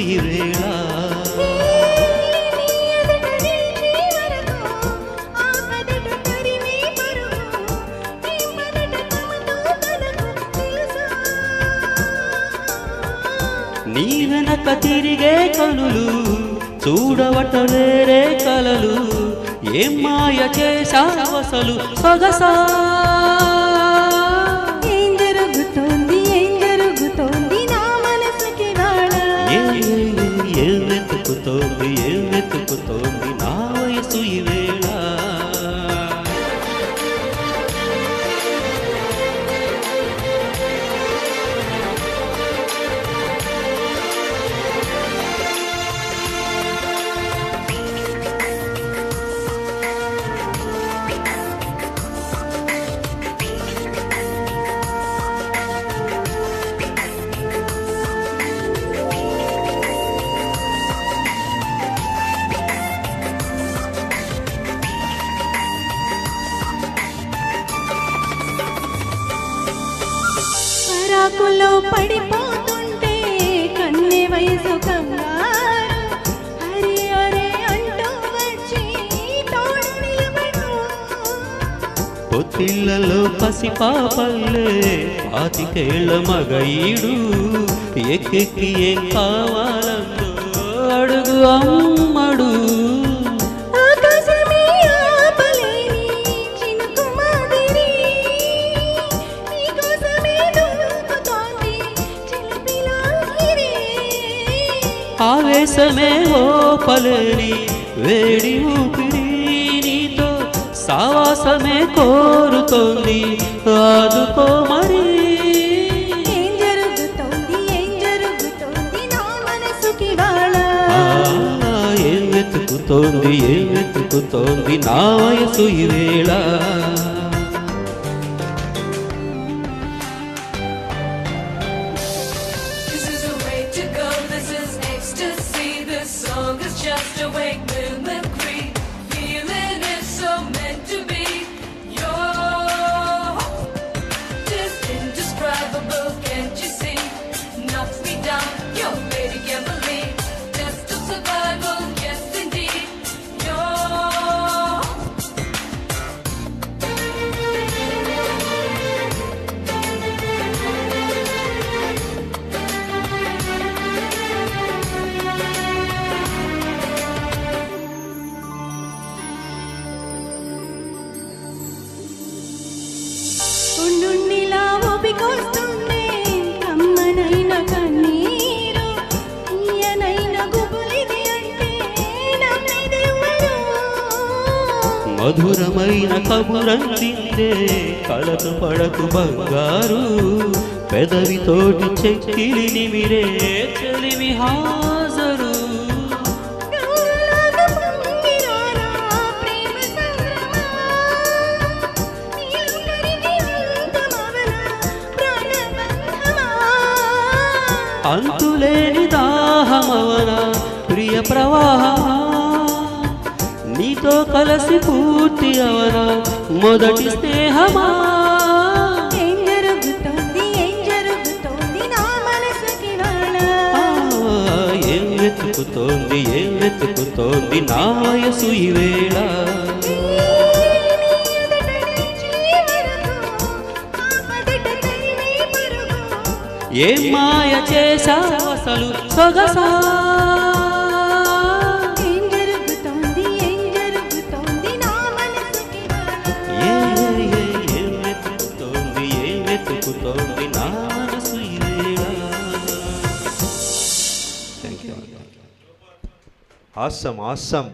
ఈ వేళ నీ వెనక తిరిగే కనులు చూడవట వేరే కలలు ఏం మాయ చేశావసలు సొగసా ఏం జరుగుతోంది నా మనసుకి ఏం వెతుకుతోంది నా వయసు ఈ వేళ పరాకుల్లో పడిపోతుంటే కన్నె వయసు కంగారు హరి అరే అంటూ వచ్చి తోడు నిలబడు పొత్తిళ్లలో పసిపాపల్లే 25 మగఈడు ఎక్కెక్కి ఏం కావాలందో అడుగు అమ్మడు ఆవేశమే ఓపలేని వేడి ఊపిరి నీతో సావాసమే కోరుతోంది ఆదుకో మరి ఏం జరుగుతోంది నా మనసుకి ఏం వెతుకుతోంది నా వయసు ఈ వేళ Just a wake mimicry, feeling it's so meant to be. You're just indescribable, can't you see? Knock me down, your lady can't believe. Just a survival, yes indeed. ఉండుండిలా ఊపికొస్తుండే కమ్మనైన కన్నీరు తీయనైన గుబులిది అంటే నమ్మేదెవరు మధురమైన కబురందిందే కలత పడకు బంగారు పెదవితోటి చెక్కిలి నిమిరే చెలిమి హాజరు అంతులేని దాహమవన ప్రియ ప్రవాహమా నీతో కలిసి పూర్తి అవన మొదటి స్నేహమా ఏం జరుగుతోంది నా మనసుకి ఏం వెతుకుతోంది నా వయసు ఈ వేళ ఏ మాయ చేశావసలు సొగసా ఏం జరుగుతోంది నా మనసుకి ఏం వెతుకుతోంది నా మనసు ఈ వేళ. Awesome.